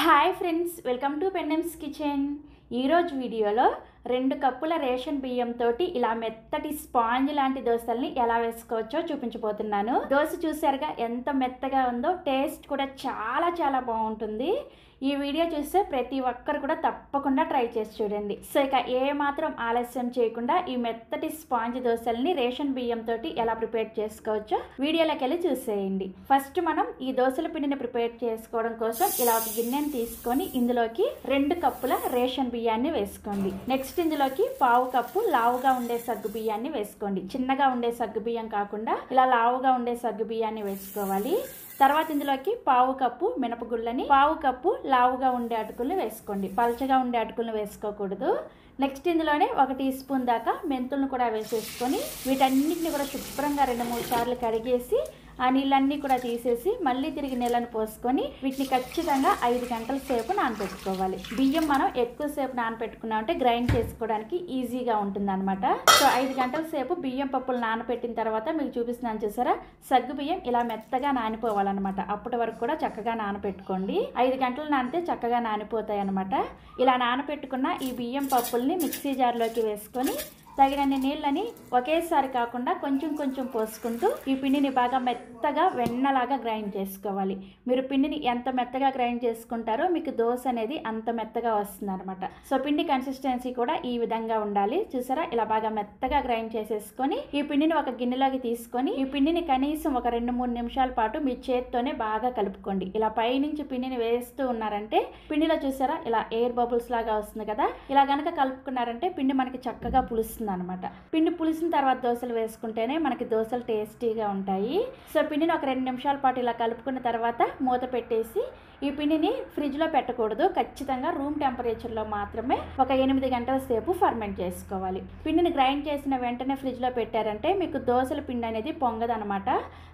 Hi friends, welcome to Pendems kitchen. ఈరోజు వీడియోలో 2 కప్పుల రేషన్ బియ్యంతో ఇలా మెత్తటి స్పాంజ్ లాంటి దోశల్ని ఎలా వేసుకోవచ్చో చూపించబోతున్నాను. దోశ చూసారుగా ఎంత మెత్తగా ఉందో, టేస్ట్ కూడా చాలా బాగుంటుంది. ఈ వీడియో చూస్తే ప్రతి ఒక్కరు కూడా తప్పకుండా ట్రై చేసి చూడండి. సో ఇక ఏ మాత్రం ఆలస్యం చేయకుండా ఈ మెత్తటి స్పాంజ్ దోశల్ని రేషన్ బియ్యంతో ఎలా ప్రిపేర్ చేసుకోవచ్చో వీడియోలోకి వెళ్ళి చూసేయండి. ఫస్ట్ మనం ఈ దోశల పిండిని ప్రిపేర్ చేసుకోవడం కోసం ఇలా ఒక గిన్నెని తీసుకొని ఇందులోకి 2 కప్పుల రేషన్ బియ్యాన్ని వేసుకోండి. నెక్స్ట్ ఇందులోకి 1/2 కప్పు లావుగా ఉండే సగ్గు బియ్యాన్ని వేసుకోండి. చిన్నగా ఉండే సగ్గు బియ్యం కాకుండా ఇలా లావుగా ఉండే సగ్గు బియ్యాన్ని వేసుకోవాలి. తర్వాత ఇందులోకి 1/2 కప్పు మినపగుళ్ళని, 1/2 కప్పు లావుగా ఉండే అటుకులను వేసుకోండి. పల్చగా ఉండే అటుకులను వేసుకోకూడదు. నెక్స్ట్ ఇందులోనే 1 టీ స్పూన్ దాకా మెంతులను కూడా వేసేసుకొని వీటన్నిటిని కూడా శుభ్రంగా 2-3 సార్లు కడిగేసి ఆ నీళ్ళన్నీ కూడా తీసేసి మళ్ళీ తిరిగి నీళ్ళని పోసుకొని వీటిని ఖచ్చితంగా 5 గంటల సేపు నానబెట్టుకోవాలి. బియ్యం మనం ఎక్కువసేపు నానబెట్టుకున్నామంటే గ్రైండ్ చేసుకోవడానికి ఈజీగా ఉంటుంది అనమాట. సో 5 గంటల సేపు బియ్యం పప్పులు నానబెట్టిన తర్వాత మీకు చూపిస్తున్నాను చూసారా, సగ్గు బియ్యం ఇలా మెత్తగా నానిపోవాలన్నమాట. అప్పటి వరకు కూడా చక్కగా నానబెట్టుకోండి. 5 గంటలు నానితే చక్కగా నానిపోతాయి అనమాట. ఇలా నానబెట్టుకున్న ఈ బియ్యం పప్పుల్ని మిక్సీ జార్లోకి వేసుకొని తగినన్ని నీళ్ళని ఒకేసారి కాకుండా కొంచెం పోసుకుంటూ ఈ పిండిని బాగా మెత్తగా వెన్నలాగా గ్రైండ్ చేసుకోవాలి. మీరు పిండిని ఎంత మెత్తగా గ్రైండ్ చేసుకుంటారో మీకు దోశ అనేది అంత మెత్తగా వస్తుంది అనమాట. సో పిండి కన్సిస్టెన్సీ కూడా ఈ విధంగా ఉండాలి. చూసారా, ఇలా బాగా మెత్తగా గ్రైండ్ చేసేసుకొని ఈ పిండిని ఒక గిన్నెలోకి తీసుకొని ఈ పిండిని కనీసం ఒక 2-3 నిమిషాల పాటు మీ చేత్తోనే బాగా కలుపుకోండి. ఇలా పైనుంచి పిండిని వేస్తూ ఉన్నారంటే పిండిలో చూసారా ఇలా ఎయిర్ బబుల్స్ లాగా వస్తుంది కదా, ఇలా గనక కలుపుకున్నారంటే పిండి మనకి చక్కగా పులుస్తుంది అనమాట. పిండి పులిసిన తర్వాత దోశలు వేసుకుంటేనే మనకి దోశలు టేస్టీగా ఉంటాయి. సో పిండిని ఒక 2 నిమిషాల పాటు ఇలా కలుపుకున్న తర్వాత మూత పెట్టేసి ఈ పిండిని ఫ్రిడ్జ్లో పెట్టకూడదు. ఖచ్చితంగా రూమ్ టెంపరేచర్లో మాత్రమే ఒక 8 గంటల సేపు ఫర్మెంట్ చేసుకోవాలి. పిండిని గ్రైండ్ చేసిన వెంటనే ఫ్రిడ్జ్లో పెట్టారంటే మీకు దోశల పిండి అనేది పొంగదనమాట.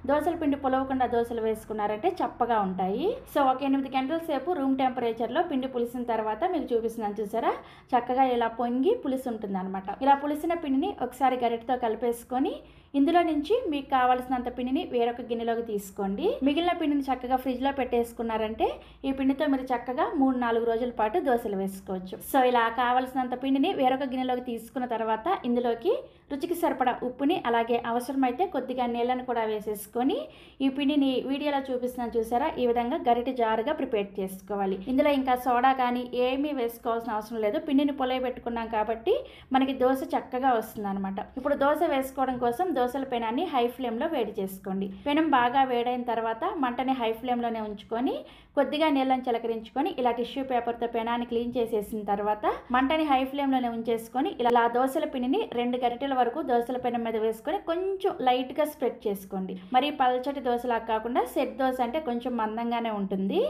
దోశల పిండి పొలవకుండా దోశలు వేసుకున్నారంటే చప్పగా ఉంటాయి. సో ఒక 8 గంటల సేపు రూమ్ టెంపరేచర్లో పిండి పులిసిన తర్వాత మీకు చూపిస్తున్నాను చూసారా, చక్కగా ఇలా పొంగి పులిసి ఉంటుంది అనమాట. ఇలా పులిసిన పిండిని ఒకసారి గరిటెతో కలిపేసుకొని ఇందులో నుంచి మీకు కావాల్సినంత పిండిని వేరొక గిన్నెలోకి తీసుకోండి. మిగిలిన పిండిని చక్కగా ఫ్రిడ్జ్లో పెట్టేసుకున్నారంటే ఈ పిండితో మీరు చక్కగా 3-4 రోజుల పాటు దోశలు వేసుకోవచ్చు. సో ఇలా కావాల్సినంత పిండిని వేరొక గిన్నెలోకి తీసుకున్న తర్వాత ఇందులోకి రుచికి సరిపడా ఉప్పుని అలాగే అవసరమైతే కొద్దిగా నీళ్ళని కూడా వేసేసుకొని ఈ పిండిని వీడియోలో చూపిస్తున్నాను చూసారా, ఈ విధంగా గరిటె జారుగా ప్రిపేర్ చేసుకోవాలి. ఇందులో ఇంకా సోడా కానీ ఏమీ వేసుకోవాల్సిన అవసరం లేదు. పిండిని పొలయబెట్టుకున్నాం కాబట్టి మనకి దోశ చక్కగా వస్తుంది అనమాట. ఇప్పుడు దోశ వేసుకోవడం కోసం దోశల పెనాన్ని హై ఫ్లేమ్లో వేడి చేసుకోండి. పెనం బాగా వేడైన తర్వాత మంటని హై ఫ్లేమ్లోనే ఉంచుకొని కొద్దిగా నీళ్ళని చిలకరించుకొని ఇలా టిష్యూ పేపర్తో పెనాన్ని క్లీన్ చేసేసిన తర్వాత మంటని హై ఫ్లేమ్లోనే ఉంచేసుకొని ఇలా దోశల పిండిని 2 గరిటెల వరకు దోశల పెనం మీద వేసుకొని కొంచెం లైట్గా స్ప్రెడ్ చేసుకోండి. మరి పల్చటి దోశలా కాకుండా సెట్ దోశ అంటే కొంచెం మందంగానే ఉంటుంది.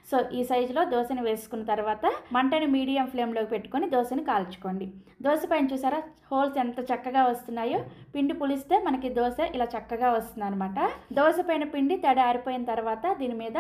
సో ఈ సైజులో దోశని వేసుకున్న తర్వాత మంటని మీడియం ఫ్లేమ్లోకి పెట్టుకొని దోశని కాల్చుకోండి. దోశ పైన చూసారా హోల్స్ ఎంత చక్కగా వస్తున్నాయో, పిండి పులిస్తే మనకి దోశ ఇలా చక్కగా వస్తుంది అనమాట. దోశ పైన పిండి తడి ఆరిపోయిన తర్వాత దీని మీద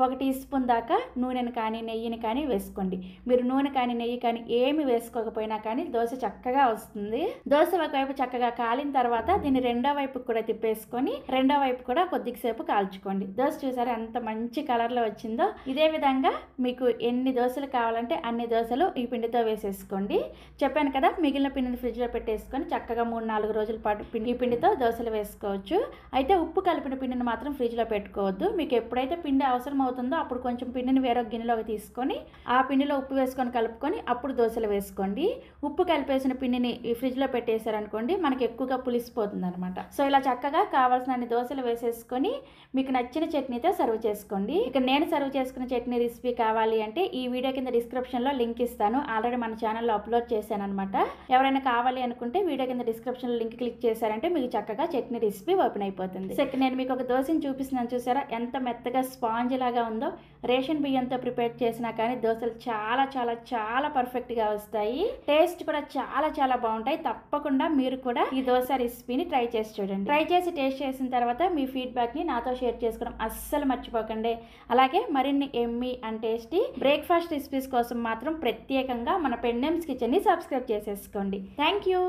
1 టీ స్పూన్ దాకా నూనెని కానీ నెయ్యిని కానీ వేసుకోండి. మీరు నూనె కానీ నెయ్యి కానీ ఏమి వేసుకోకపోయినా కానీ దోశ చక్కగా వస్తుంది. దోశ ఒకవైపు చక్కగా కాలిన తర్వాత దీన్ని రెండో వైపు కూడా తిప్పేసుకొని రెండో వైపు కూడా కొద్దిసేపు కాల్చుకోండి. దోశ చూసారా ఎంత మంచి కలర్లో వచ్చిందో. ఇదే విధంగా మీకు ఎన్ని దోశలు కావాలంటే అన్ని దోశలు ఈ పిండితో వేసేసుకోండి. చెప్పాను కదా, మిగిలిన పిండిని ఫ్రిడ్జ్లో పెట్టేసుకొని చక్కగా 3-4 రోజుల పాటు ఈ పిండితో దోశలు వేసుకోవచ్చు. అయితే ఉప్పు కలిపిన పిండిని మాత్రం ఫ్రిడ్జ్లో పెట్టుకోవద్దు. మీకు ఎప్పుడైతే పిండి అవసరం అవుతుందో అప్పుడు కొంచెం పిండిని వేరొక గిన్నెలోకి తీసుకొని ఆ పిండిలో ఉప్పు వేసుకొని కలుపుకొని అప్పుడు దోశలు వేసుకోండి. ఉప్పు కలిపేసిన పిండిని ఈ ఫ్రిడ్జ్లో పెట్టేశారనుకోండి మనకి ఎక్కువగా పులిసిపోతుంది అనమాట. సో ఇలా చక్కగా కావాల్సిన దోశలు వేసేసుకొని మీకు నచ్చిన చట్నీతో సర్వ్ చేసుకోండి. ఇక నేను సర్వ్ చేసుకున్న చట్నీ రెసిపీ కావాలి అంటే ఈ వీడియో కింద డిస్క్రిప్షన్లో లింక్ ఇస్తాను. ఆల్రెడీ మన ఛానల్లో అప్లోడ్ చేశాను అనమాట. ఎవరైనా కావాలి అనుకుంటే వీడియో కింద డిస్క్రిప్షన్లో లింక్ క్లిక్ చేశారంటే మీకు చక్కగా చట్నీ రెసిపీ ఓపెన్ అయిపోతుంది. సో నేను మీకు ఒక దోశని చూపిస్తున్నాను చూసారా, ఎంత మెత్తగా స్పాంజ్ లాగా ఉందో. రేషన్ బియ్యంతో ప్రిపేర్ చేసినా కానీ దోశలు చాలా పర్ఫెక్ట్గా వస్తాయి. టేస్ట్ కూడా చాలా బాగుంటాయి. తప్పకుండా మీరు కూడా ఈ దోశ రెసిపీని ట్రై చేసి చూడండి. ట్రై చేసి టేస్ట్ చేసిన తర్వాత మీ ఫీడ్బ్యాక్ని నాతో షేర్ చేసుకోవడం అస్సలు మర్చిపోకండి. అలాగే మరిన్ని Emmy and tasty breakfast recipes కోసం మాత్రం ప్రత్యేకంగా మన పెండెమ్స్ కిచెన్ని సబ్స్క్రైబ్ చేసేసుకోండి. Thank you.